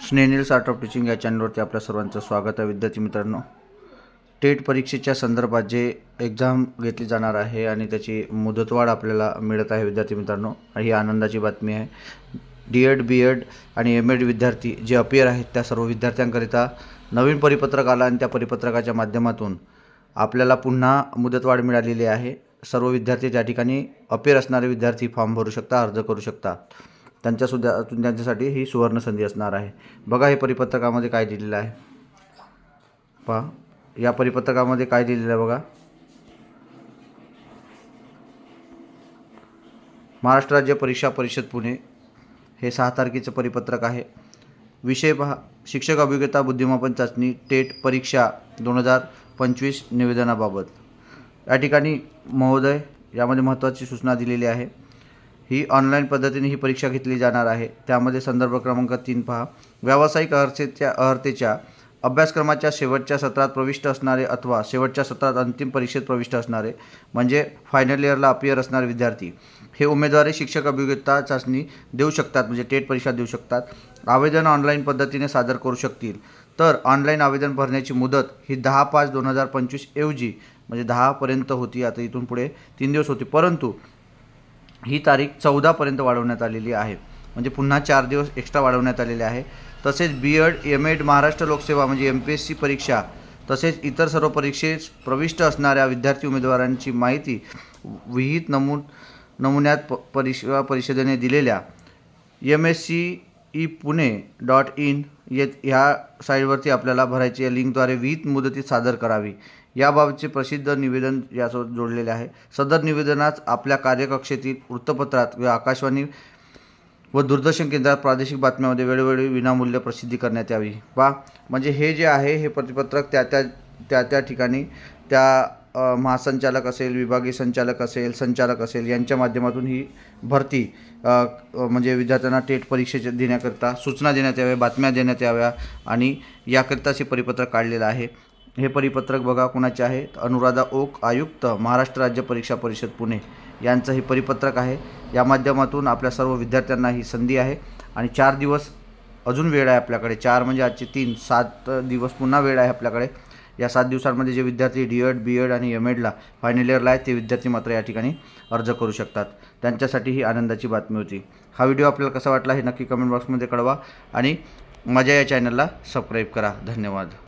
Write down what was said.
स्नेनिल्स art of teaching या चॅनलवरती आपल्या सर्वांचं स्वागत आहे. विद्यार्थी मित्रांनो, टेट परीक्षेच्या संदर्भात जे एक्झाम घेतली जाणार आहे आणि त्याची मुदतवाढ आपल्याला मिळत आहे विद्यार्थी मित्रांनो, ही आनंदाची बातमी आहे. डी.एड, बी.एड आणि एम.एड विद्यार्थी जे अपियर आहेत त्या सर्व विद्यार्थ्यांकरिता नवीन परिपत्रक आला आणि त्या परिपत्रकाच्या माध्यमातून आपल्याला पुन्हा मुदतवाढ मिळालेली आहे. सर्व विद्यार्थी त्या ठिकाणी अपियर असणारे विद्यार्थी फॉर्म भरू शकता, अर्ज करू शकतात. त्यांच्यासाठी ही सुवर्ण संधी असणार आहे. बघा, हे परिपत्रकामध्ये काय दिलेलं आहे पहा. या परिपत्रकामध्ये काय दिलेलं आहे बघा. महाराष्ट्र राज्य परीक्षा परिषद पुणे हे 6 तारखेचं परिपत्रक आहे. विषय पहा, शिक्षक अभियोग्यता बुद्धिमापन चाचणी टेट परीक्षा 2025 निवेदनाबाबत. या ठिकाणी महोदय यामध्ये महत्त्वाची सूचना दिलेली आहे. ही ऑनलाईन पद्धतीने ही परीक्षा घेतली जाणार आहे. त्यामध्ये संदर्भ क्रमांक 3 पहा. व्यावसायिक अर्हतेच्या अभ्यासक्रमाच्या शेवटच्या सत्रात प्रविष्ट असणारे अथवा शेवटच्या सत्रात अंतिम परीक्षेत प्रविष्ट असणारे म्हणजे फायनल इयरला अपियर असणारे विद्यार्थी हे उमेदवारी शिक्षक अभियोग्यता चाचणी देऊ शकतात, म्हणजे टेट परीक्षा देऊ शकतात. आवेदन ऑनलाईन पद्धतीने सादर करू शकतील. तर ऑनलाईन आवेदन भरण्याची मुदत ही 10/5/2025 ऐवजी म्हणजे 10 पर्यंत होती. आता इथून पुढे 3 दिवस होती, परंतु ही तारीख 14 पर्यंत वाढवण्यात आलेली आहे. म्हणजे पुन्हा 4 दिवस एक्स्ट्रा वाढवण्यात आलेले आहे. तसेच बी.एड, एम.एड, महाराष्ट्र लोकसेवा म्हणजे MPSC परीक्षा तसेच इतर सर्व परीक्षेस प्रविष्ट असणाऱ्या विद्यार्थी उमेदवारांची माहिती विहित नमुन्यात परिषदेने दिलेल्या mscepune.in ह्या साईटवरती आपल्याला भरायची. या लिंकद्वारे विहित मुदतीत सादर करावी याबाबतचे प्रसिद्ध निवेदन यासोबत जोडलेले आहे. सदर निवेदनास आपल्या कार्यकक्षेतील वृत्तपत्रात व आकाशवाणी व दूरदर्शन केंद्रात प्रादेशिक बातम्यांमध्ये वेळोवेळी विनामूल्य प्रसिद्धी करण्यात यावी. म्हणजे हे जे आहे हे परिपत्रक त्या ठिकाणी त्या महासंचालक असेल, विभागीय संचालक असेल, संचालक असेल यांच्या माध्यमातून ही भरती म्हणजे विद्यार्थ्यांना टेट परीक्षेचे देण्याकरिता सूचना देण्यात याव्या, बातम्या देण्यात याव्या आणि याकरिताच हे परिपत्रक काढलेलं आहे. हे परिपत्रक बघा कोणाचे आहे, अनुराधा ओक, आयुक्त, महाराष्ट्र राज्य परीक्षा परिषद पुणे यांचं हे परिपत्रक आहे. या माध्यमातून आपल्या सर्व विद्यार्थ्यांना ही संधी आहे आणि 4 दिवस अजून वेळ आहे आपल्याकडे. 4 म्हणजे आजचे 3, 7 दिवस पुन्हा वेळ आहे आपल्याकडे. या 7 दिवसांमध्ये जे विद्यार्थी डी.एड, बी.एड आणि एम.एडला फायनल इयरला आहेत ते विद्यार्थी मात्र या ठिकाणी अर्ज करू शकतात. त्यांच्यासाठी ही आनंदाची बातमी होती. हा व्हिडिओ आपल्याला कसा वाटला हे नक्की कमेंट बॉक्समध्ये कळवा आणि माझ्या या चॅनलला सबस्क्राईब करा. धन्यवाद.